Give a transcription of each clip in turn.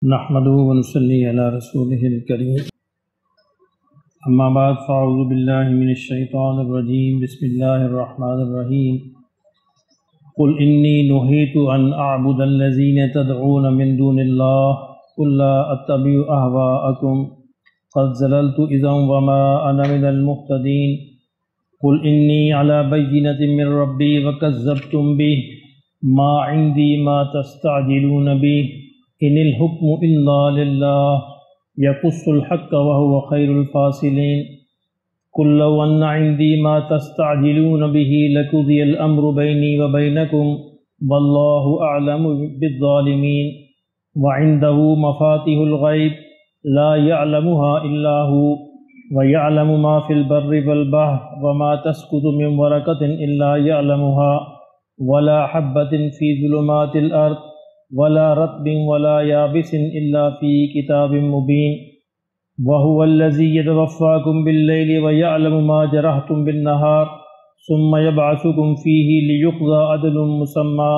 نحمده ونصلي على رسوله الكريم اما بعد فاعوذ بالله من الشيطان الرجيم بسم الله الرحمن الرحيم قل إني نهيت أن أعبد الذين تدعون من دون الله قل لا أتبع أهواءكم قد زللت إذا وما أنا من المهتدين قل إني على بينة من ربي وكذبتم به ما عندي ما تستعجلون به إن الحكم إلا لله يقص الحق وهو خير الفاصلين قل لو أن عندي ما تستعجلون به لقضي الأمر بيني وبينكم والله أعلم بالظالمين وعنده مفاتيح الغيب لا يعلمها إلا هو ويعلم ما في البر والبحر وما تسقط من ورقة إلا يعلمها ولا حبة في ظلمات الأرض ولا رطب ولا يابس إلا في كتاب مبين وهو الذي يتوفاكم بالليل ويعلم ما جرحتم بالنهار ثم يبعثكم فيه ليقضى أجل مسمى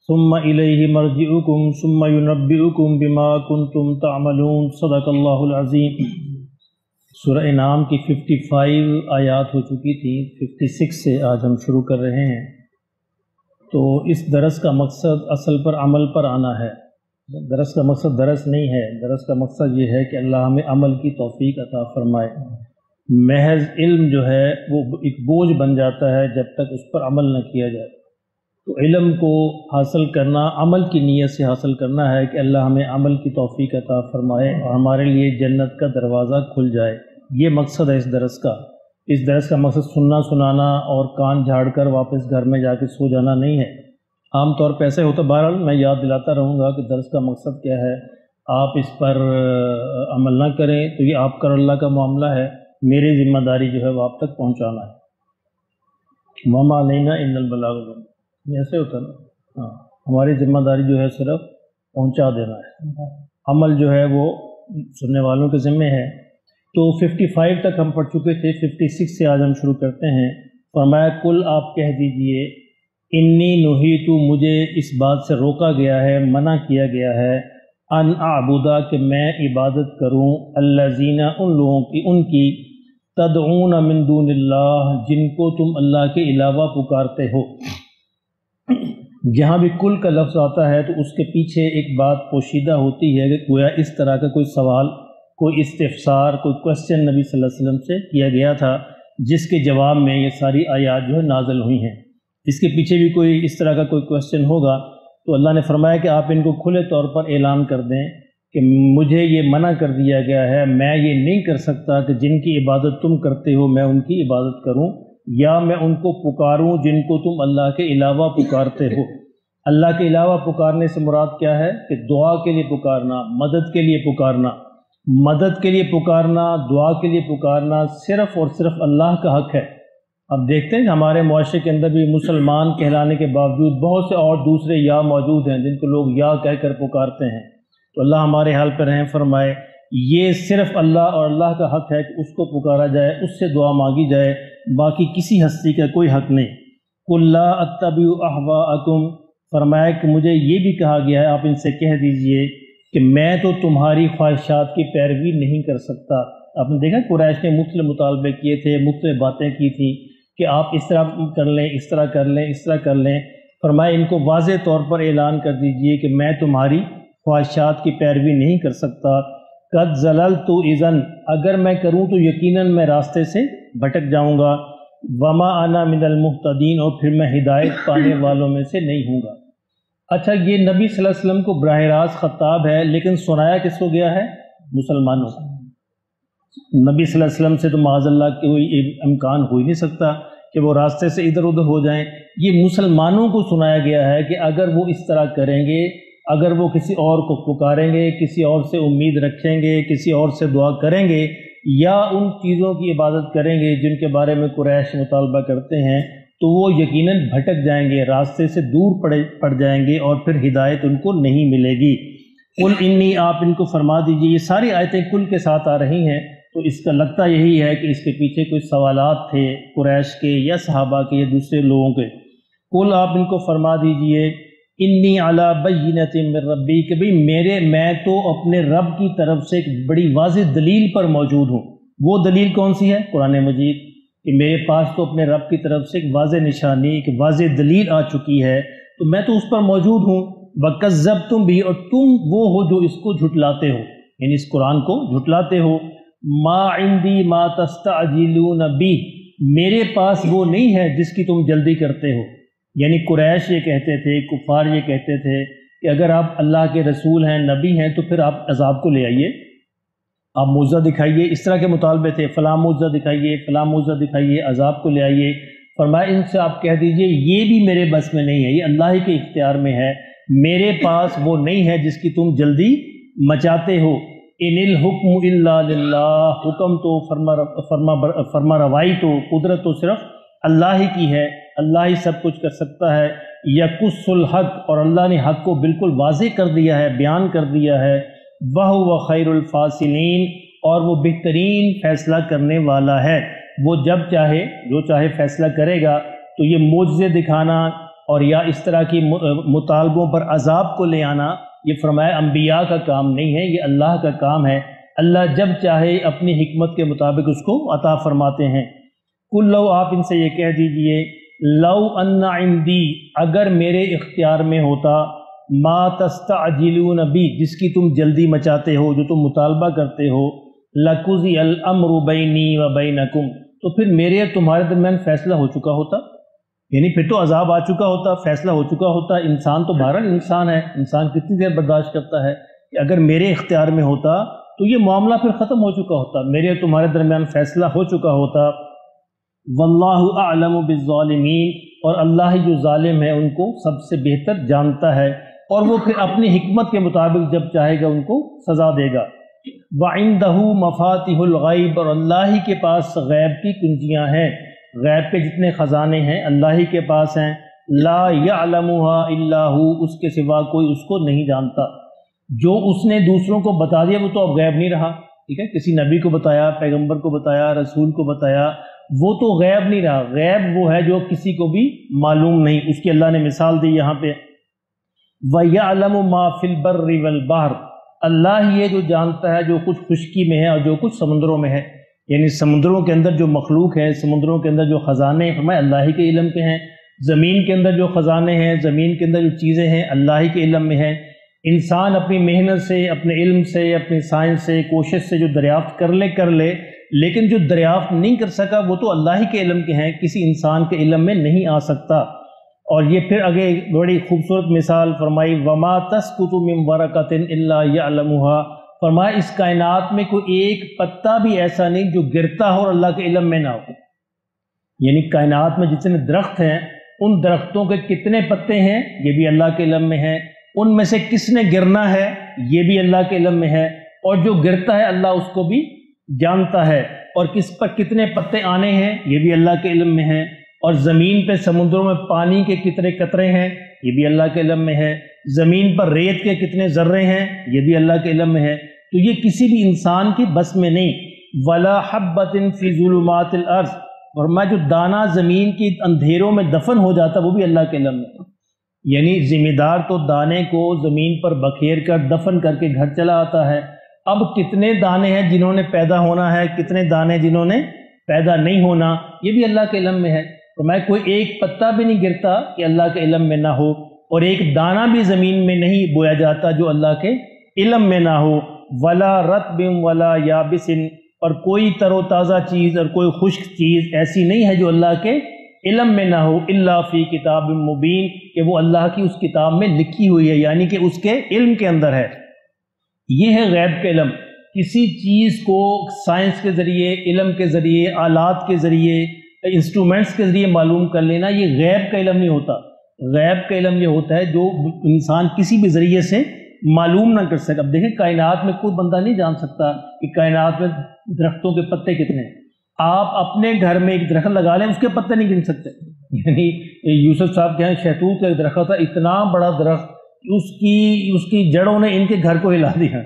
ثم إليه مرجعكم ثم ينبئكم بما كنتم تعملون صدق اللہ العظیم۔ سورہ انعام کی 55 آیات ہو چکی تھی، 56 سے آج ہم شروع کر رہے ہیں۔ تو اس درس کا مقصد اصل پر عمل پر آنا ہے۔ درس کا مقصد درس نہیں ہے، درس کا مقصد یہ ہے کہ اللہ ہمیں عمل کی توفیق عطا فرمائے۔ محض علم جو ہے وہ ایک بوجھ بن جاتا ہے جب تک اس پر عمل نہ کیا جائے۔ تو علم کو حاصل کرنا عمل کی نیت سے حاصل کرنا ہے کہ اللہ ہمیں عمل کی توفیق عطا فرمائے اور ہمارے لیے جنت کا دروازہ کھل جائے۔ یہ مقصد ہے اس درس کا۔ اس درس کا مقصد سننا سنانا اور کان جھاڑ کر واپس گھر میں جا کے سو جانا نہیں ہے۔ عام طور پہ ایسے ہوتا، بہرحال میں یاد دلاتا رہوں گا کہ درس کا مقصد کیا ہے۔ آپ اس پر عمل نہ کریں تو یہ آپ کا اللہ کا معاملہ ہے، میری ذمہ داری جو ہے وہ آپ تک پہنچانا ہے۔ وما علینا الا البلاغ المبین، ایسے ہوتا نا، ہاں، ہماری ذمہ داری جو ہے صرف پہنچا دینا ہے، عمل جو ہے وہ سننے والوں کے ذمہ ہے۔ تو 55 تک ہم پڑھ چکے تھے، 56 سے آج ہم شروع کرتے ہیں۔ فرمایا کل آپ کہہ دیجئے انی نہیت، مجھے اس بات سے روکا گیا ہے، منع کیا گیا ہے، ان اعبدا کہ میں عبادت کروں، الذین ان لوگوں کی، ان کی، تدعون من دون اللہ جن کو تم اللہ کے علاوہ پکارتے ہو۔ جہاں بھی کل کا لفظ آتا ہے تو اس کے پیچھے ایک بات پوشیدہ ہوتی ہے کہ گویا اس طرح کا کوئی سوال، کوئی استفسار، کوئی کوشچن نبی صلی اللہ علیہ وسلم سے کیا گیا تھا، جس کے جواب میں یہ ساری آیات جو ہے نازل ہوئی ہیں۔ اس کے پیچھے بھی کوئی اس طرح کا کوئی کوشچن ہوگا تو اللہ نے فرمایا کہ آپ ان کو کھلے طور پر اعلان کر دیں کہ مجھے یہ منع کر دیا گیا ہے، میں یہ نہیں کر سکتا کہ جن کی عبادت تم کرتے ہو میں ان کی عبادت کروں، یا میں ان کو پکاروں جن کو تم اللہ کے علاوہ پکارتے ہو۔ اللہ کے علاوہ پکارنے سے مراد کیا ہے کہ دعا کے لیے پکارنا، مدد کے لیے پکارنا۔ مدد کے لیے پکارنا، دعا کے لیے پکارنا صرف اور صرف اللہ کا حق ہے۔ اب دیکھتے ہیں کہ ہمارے معاشرے کے اندر بھی مسلمان کہلانے کے باوجود بہت سے اور دوسرے یا موجود ہیں جن کو لوگ یا کہہ کر پکارتے ہیں۔ تو اللہ ہمارے حال پر رحم فرمائے۔ یہ صرف اللہ اور اللہ کا حق ہے کہ اس کو پکارا جائے، اس سے دعا مانگی جائے، باقی کسی ہستی کا کوئی حق نہیں۔ قل لا اتبع اہواءکم، فرمایا کہ مجھے یہ بھی کہا گیا ہے، آپ ان سے کہہ دیجئے کہ میں تو تمہاری خواہشات کی پیروی نہیں کر سکتا۔ آپ نے دیکھا قریش نے مختلف مطالبے کیے تھے، مختلف باتیں کی تھیں کہ آپ اس طرح کر لیں، اس طرح کر لیں، اس طرح کر لیں۔ فرمایا ان کو واضح طور پر اعلان کر دیجئے کہ میں تمہاری خواہشات کی پیروی نہیں کر سکتا۔ قد زللت اذا، اگر میں کروں تو یقیناً میں راستے سے بھٹک جاؤں گا، وما انا من المہتدین، اور پھر میں ہدایت پانے والوں میں سے نہیں ہوں گا۔ اچھا، یہ نبی صلی اللہ علیہ وسلم کو براہ راست خطاب ہے، لیکن سنایا کس کو گیا ہے؟ مسلمانوں کو۔ نبی صلی اللہ علیہ وسلم سے تو معاذ اللہ کوئی امکان ہو ہی نہیں سکتا کہ وہ راستے سے ادھر ادھر ہو جائیں۔ یہ مسلمانوں کو سنایا گیا ہے کہ اگر وہ اس طرح کریں گے، اگر وہ کسی اور کو پکاریں گے، کسی اور سے امید رکھیں گے، کسی اور سے دعا کریں گے، یا ان چیزوں کی عبادت کریں گے جن کے بارے میں قریش مطالبہ کرتے ہیں، تو وہ یقیناً بھٹک جائیں گے، راستے سے دور پڑ جائیں گے، اور پھر ہدایت ان کو نہیں ملے گی۔ قل انی، آپ ان کو فرما دیجئے، یہ ساری آیتیں کل کے ساتھ آ رہی ہیں، تو اس کا لگتا یہی ہے کہ اس کے پیچھے کوئی سوالات تھے قریش کے یا صحابہ کے یا دوسرے لوگوں کے۔ قل، آپ ان کو فرما دیجئے انی علی بینۃ من ربی، کہ بھئی میں تو اپنے رب کی طرف سے ایک بڑی واضح دلیل پر موجود ہوں۔ وہ دلیل کون سی ہے؟ قرآن مجید، کہ میرے پاس تو اپنے رب کی طرف سے ایک واضح نشانی، ایک واضح دلیل آ چکی ہے، تو میں تو اس پر موجود ہوں۔ وَكَذَّبْتُمْ بِهِ، اور تم وہ ہو جو اس کو جھٹلاتے ہو، یعنی اس قرآن کو جھٹلاتے ہو۔ مَا عِنْدِي مَا تَسْتَعْجِلُونَ بِهِ، میرے پاس وہ نہیں ہے جس کی تم جلدی کرتے ہو۔ یعنی قریش یہ کہتے تھے، کفار یہ کہتے تھے کہ اگر آپ اللہ کے رسول ہیں، نبی ہیں، تو پھر آپ عذاب کو لے آئیے، آپ معجزہ دکھائیے، اس طرح کے مطالبے تھے، فلاں معجزہ دکھائیے، فلاں معجزہ دکھائیے، عذاب کو لے آئیے۔ فرمایا ان سے آپ کہہ دیجئے یہ بھی میرے بس میں نہیں ہے، یہ اللہ ہی کے اختیار میں ہے، میرے پاس وہ نہیں ہے جس کی تم جلدی مچاتے ہو۔ ان الحکم الا للہ، حکم تو فرما روائی تو، قدرت تو صرف اللہ ہی کی ہے، اللہ ہی سب کچھ کر سکتا ہے۔ یقص الحق، اور اللہ نے حق کو بالکل واضح کر دیا ہے، بیان کر دیا ہے۔ وَهُوَ خَيْرُ الْفَاصِلِينَ، اور وہ بہترین فیصلہ کرنے والا ہے۔ وہ جب چاہے، جو چاہے فیصلہ کرے گا۔ تو یہ معجزے دکھانا اور یا اس طرح کی مطالبوں پر عذاب کو لے آنا، یہ فرمایا انبیاء کا کام نہیں ہے، یہ اللہ کا کام ہے۔ اللہ جب چاہے اپنی حکمت کے مطابق اس کو عطا فرماتے ہیں۔ قُلْ لَوْ، آپ ان سے یہ کہہ دیجئے، لَوْ أَنَّ عِنْدِي، اگر میرے اختیار میں ہوتا، ما تستعجلون بی، جس کی تم جلدی مچاتے ہو، جو تم مطالبہ کرتے ہو، لَقُضِيَ الْأَمْرُ بَيْنِي وَبَيْنَكُمْ، تو پھر میرے اور تمہارے درمیان فیصلہ ہو چکا ہوتا، یعنی پھر تو عذاب آ چکا ہوتا، فیصلہ ہو چکا ہوتا۔ انسان تو بہرحال انسان ہے، انسان کتنی دیر برداشت کرتا ہے، کہ اگر میرے اختیار میں ہوتا تو یہ معاملہ پھر ختم ہو چکا ہوتا، میرے اور تمہارے درمیان فیصلہ ہو چکا ہوتا۔ واللہ اعلم بالظالمین، اور اللہ ہی جو ظالم ہے ان کو سب سے بہتر جانتا ہے، اور وہ پھر اپنی حکمت کے مطابق جب چاہے گا ان کو سزا دے گا۔ وَعِندَهُ مَفَاتِحُ الْغَيْبِ، اور اللہ ہی کے پاس غیب کی کنجیاں ہیں، غیب کے جتنے خزانے ہیں اللہ ہی کے پاس ہیں۔ لا يعلمها الا هو، اس کے سوا کوئی اس کو نہیں جانتا۔ جو اس نے دوسروں کو بتا دیا وہ تو اب غیب نہیں رہا، ٹھیک ہے، کسی نبی کو بتایا، پیغمبر کو بتایا، رسول کو بتایا، وہ تو غیب نہیں رہا۔ غیب وہ ہے جو کسی کو بھی معلوم نہیں، اس کی اللہ نے مثال دی یہاں پہ۔ وَيَعْلَمُ مَا فِي الْبَرِّ وَالْبَحْرِ، اللہ ہی ہے جو جانتا ہے جو کچھ خشکی میں ہے اور جو کچھ سمندروں میں ہے، یعنی سمندروں کے اندر جو مخلوق ہے، سمندروں کے اندر جو خزانے ہیں، فرمایا اللہ ہی کے علم کے ہیں۔ زمین کے اندر جو خزانے ہیں، زمین کے اندر جو چیزیں ہیں، اللہ ہی کے علم میں ہیں۔ انسان اپنی محنت سے، اپنے علم سے، اپنی سائنس سے، کوشش سے جو دریافت کر لے، لیکن جو دریافت نہیں کر سکا وہ تو اللہ ہی کے علم کے ہیں، کسی انسان کے علم میں نہیں آ سکتا۔ اور یہ پھر آگے بڑی خوبصورت مثال فرمائی، وَمَا تَسْقُطُ مِن وَرَقَةٍ إِلَّا يَعْلَمُهَا، فرمایا اس کائنات میں کوئی ایک پتا بھی ایسا نہیں جو گرتا ہو اور اللہ کے علم میں نہ ہو۔ یعنی کائنات میں جتنے درخت ہیں، ان درختوں کے کتنے پتے ہیں یہ بھی اللہ کے علم میں ہے، ان میں سے کس نے گرنا ہے یہ بھی اللہ کے علم میں ہے، اور جو گرتا ہے اللہ اس کو بھی جانتا ہے، اور کس پر کتنے پتے آنے ہیں یہ بھی اللہ کے علم میں ہے، اور زمین پہ سمندروں میں پانی کے کتنے قطرے ہیں یہ بھی اللہ کے علم میں ہے، زمین پر ریت کے کتنے ذرے ہیں یہ بھی اللہ کے علم میں ہے۔ تو یہ کسی بھی انسان کی بس میں نہیں۔ وَلَا حَبَّةٍ فِي ظُلُمَاتِ الْأَرْضِ، اور میں جو دانہ زمین کی اندھیروں میں دفن ہو جاتا وہ بھی اللہ کے علم میں، یعنی ذمہ دار تو دانے کو زمین پر بکھیر کر دفن کر کے گھر چلا آتا ہے، اب کتنے دانے ہیں جنہوں نے پیدا ہونا ہے، کتنے دانے جنہوں نے پیدا نہیں ہونا، یہ بھی اللہ کے علم میں ہے۔ تو میں کوئی ایک پتا بھی نہیں گرتا کہ اللہ کے علم میں نہ ہو، اور ایک دانہ بھی زمین میں نہیں بویا جاتا جو اللہ کے علم میں نہ ہو۔ ولا رطب ولا یابس، اور کوئی تر و تازہ چیز اور کوئی خشک چیز ایسی نہیں ہے جو اللہ کے علم میں نہ ہو، الا فی کتاب مبین، کہ وہ اللہ کی اس کتاب میں لکھی ہوئی ہے، یعنی کہ اس کے علم کے اندر ہے۔ یہ ہے غیب کا علم۔ کسی چیز کو سائنس کے ذریعے، علم کے ذریعے، آلات کے ذریعے، انسٹرومنٹس کے ذریعے معلوم کر لینا، یہ غیب کا علم نہیں ہوتا۔ غیب کا علم یہ ہوتا ہے جو انسان کسی بھی ذریعے سے معلوم نہ کر سکے۔ اب دیکھیں کائنات میں کوئی بندہ نہیں جان سکتا کہ کائنات میں درختوں کے پتے کتنے ہیں۔ آپ اپنے گھر میں ایک درخت لگا لیں، اس کے پتے نہیں گن سکتے۔ یعنی یوسف صاحب کے یہاں شہتوت کا ایک درخت تھا، اتنا بڑا درخت، اس کی جڑوں نے ان کے گھر کو ہلا دیا،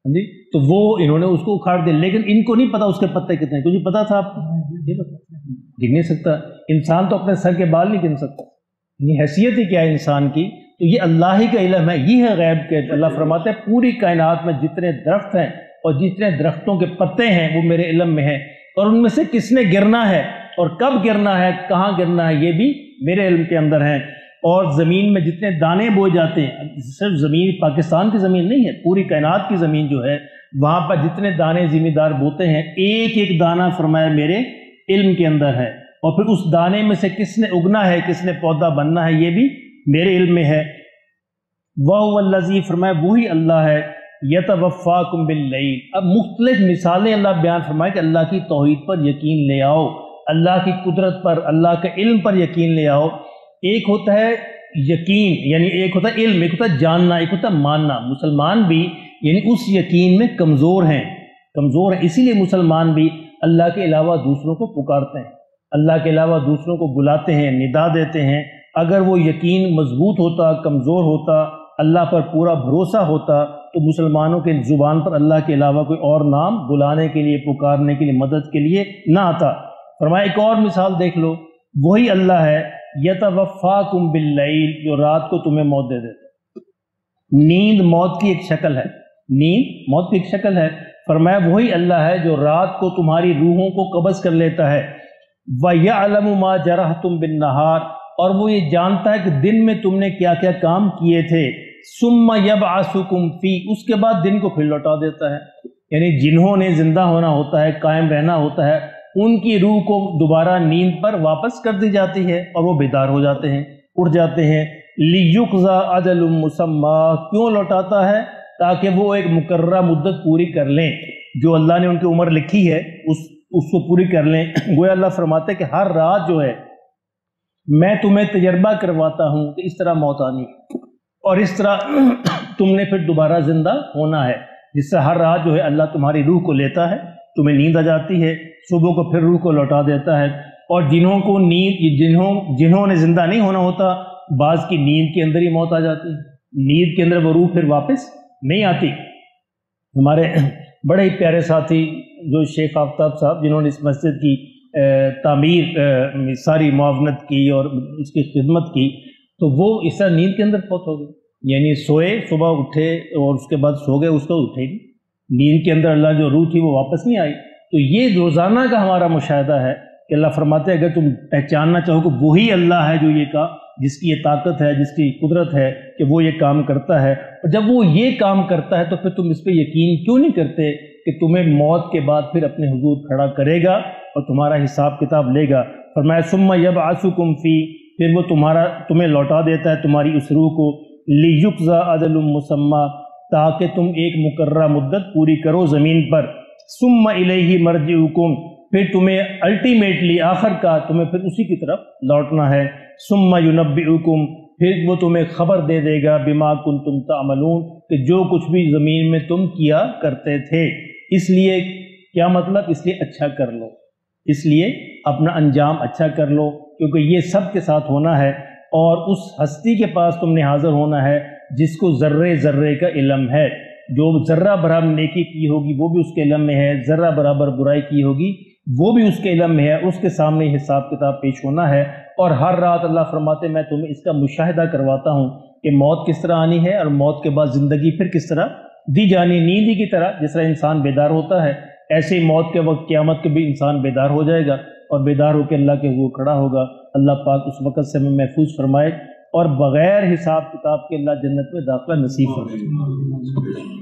جی، تو وہ انہوں نے اس کو اکھاڑ دیا، لیکن ان کو نہیں پتا اس کے پتے کتنے ہیں۔ کچھ پتا تھا آپ گن نہیں سکتا۔ انسان تو اپنے سر کے بال نہیں گن سکتا، یعنی حیثیت ہی کیا ہے انسان کی تو یہ اللہ ہی کا علم ہے، یہ ہے غیب کے۔ اللہ فرماتے ہیں پوری کائنات میں جتنے درخت ہیں اور جتنے درختوں کے پتے ہیں وہ میرے علم میں ہیں، اور ان میں سے کس نے گرنا ہے اور کب گرنا ہے، کہاں گرنا ہے، یہ بھی میرے علم کے اندر ہے۔ اور زمین میں جتنے دانے بوئے جاتے ہیں، صرف زمین پاکستان کی زمین نہیں ہے، پوری کائنات کی زمین جو ہے وہاں پر جتنے دانے زمین دار بوتے ہیں، ایک ایک دانہ فرمایا میرے علم کے اندر ہے، اور پھر اس دانے میں سے کس نے اگنا ہے، کس نے پودا بننا ہے، یہ بھی میرے علم میں ہے۔ وَهُوَ الَّذِي فرمایا وہی اللہ ہے، يَتَوَفَّاكُمْ بِاللَّيْلِ۔ اب مختلف مثالیں اللہ بیان فرمائے کہ اللہ کی توحید پر یقین لے آؤ، اللہ کی قدرت پر، اللہ کے علم پر یقین لے آؤ۔ ایک ہوتا ہے یقین، یعنی ایک ہوتا ہے علم، ایک ہوتا ہے جاننا، ایک ہوتا ہے ماننا۔ مسلمان بھی یعنی اس یقین میں کمزور ہیں، اسی لیے مسلمان بھی اللہ کے علاوہ دوسروں کو پکارتے ہیں، اللہ کے علاوہ دوسروں کو بلاتے ہیں، ندا دیتے ہیں۔ اگر وہ یقین مضبوط ہوتا، کمزور ہوتا، اللہ پر پورا بھروسہ ہوتا، تو مسلمانوں کے زبان پر اللہ کے علاوہ کوئی اور نام بلانے کے لیے، پکارنے کے لیے، مدد کے لیے نہ آتا۔ فرمایا ایک اور مثال دیکھ لو، وہی اللہ ہے یتوفاکم باللیل، جو رات کو تمہیں موت دے دیتا۔ نیند موت کی ایک شکل ہے، نیند موت کی ایک شکل ہے۔ فرمایا وہی اللہ ہے جو رات کو تمہاری روحوں کو قبض کر لیتا ہے۔ وَيَعْلَمُ مَا جَرَحْتُمْ بِالنَّهَارِ، اور وہ یہ جانتا ہے کہ دن میں تم نے کیا کیا کام کیے تھے۔ ثُمَّ يَبْعَثُكُمْ فِيهِ، اس کے بعد دن کو پھر لوٹا دیتا ہے۔ یعنی جنہوں نے زندہ ہونا ہوتا ہے، قائم رہنا ہوتا ہے، ان کی روح کو دوبارہ نیند پر واپس کر دی جاتی ہے اور وہ بیدار ہو جاتے ہیں، اٹھ جاتے ہیں۔ لِيُقْضَى أَجَلٌ مُّسَمًّى، کیوں لوٹاتا ہے؟ تاکہ وہ ایک مقررہ مدت پوری کر لیں، جو اللہ نے ان کی عمر لکھی ہے اس کو پوری کر لیں۔ گویا اللہ فرماتے ہیں کہ ہر رات جو ہے میں تمہیں تجربہ کرواتا ہوں کہ اس طرح موت آنی ہے، اور اس طرح تم نے پھر دوبارہ زندہ ہونا ہے، جس سے ہر رات جو ہے اللہ تمہاری روح کو لیتا ہے، تمہیں نیند آ جاتی ہے، صبح کو پھر روح کو لوٹا دیتا ہے۔ اور جنہوں کو نیند، جنہوں نے زندہ نہیں ہونا ہوتا، بعض کی نیند کے اندر ہی موت آ جاتی ہے، نیند کے اندر وہ روح پھر واپس نہیں آتی۔ ہمارے بڑے ہی پیارے ساتھی جو شیخ آفتاب صاحب، جنہوں نے اس مسجد کی تعمیر ساری معاونت کی اور اس کی خدمت کی، تو وہ اس طرح نیند کے اندر فوت ہو گئے، یعنی سوئے، صبح اٹھے اور اس کے بعد سو گئے، اس کو اٹھے گی نیند کے اندر اللہ جو روح تھی وہ واپس نہیں آئی۔ تو یہ روزانہ کا ہمارا مشاہدہ ہے کہ اللہ فرماتے ہیں اگر تم پہچاننا چاہو کہ وہی اللہ ہے جو یہ کا جس کی یہ طاقت ہے، جس کی قدرت ہے کہ وہ یہ کام کرتا ہے، اور جب وہ یہ کام کرتا ہے تو پھر تم اس پہ یقین کیوں نہیں کرتے کہ تمہیں موت کے بعد پھر اپنے حضور کھڑا کرے گا اور تمہارا حساب کتاب لے گا۔ فرمایا ثم یبعثکم فی، پھر وہ تمہیں لوٹا دیتا ہے تمہاری اس روح کو، لیجزا اجل مسمى، تاکہ تم ایک مقررہ مدت پوری کرو زمین پر۔ ثم الیہ مرجعکم، پھر تمہیں الٹیمیٹلی آخر کا تمہیں پھر اسی کی طرف لوٹنا ہے۔ ثم ینبئکم، پھر وہ تمہیں خبر دے دے گا بما کنتم تعملون، کہ جو کچھ بھی زمین میں تم کیا کرتے تھے۔ اس لیے کیا مطلب؟ اس لیے اچھا کر لو، اس لیے اپنا انجام اچھا کر لو، کیونکہ یہ سب کے ساتھ ہونا ہے، اور اس ہستی کے پاس تم نے حاضر ہونا ہے جس کو ذرے ذرے کا علم ہے۔ جو ذرہ برابر نیکی کی ہوگی وہ بھی اس کے علم میں ہے، ذرہ برابر برائی کی ہوگی وہ بھی اس کے علم میں ہے، اس کے سامنے حساب کتاب پیش ہونا ہے۔ اور ہر رات اللہ فرماتے میں تمہیں اس کا مشاہدہ کرواتا ہوں کہ موت کس طرح آنی ہے، اور موت کے بعد زندگی پھر کس طرح دی جانی۔ نیند ہی کی طرح جس طرح انسان بیدار ہوتا ہے، ایسے ہی موت کے وقت قیامت کے بھی انسان بیدار ہو جائے گا، اور بیدار ہو کے اللہ کے حضور کھڑا ہوگا۔ اللہ پاک اس وقت سے ہمیں محفوظ فرمائے، اور بغیر حساب کتاب کے اللہ جنت میں داخلہ نصیب فرمائے۔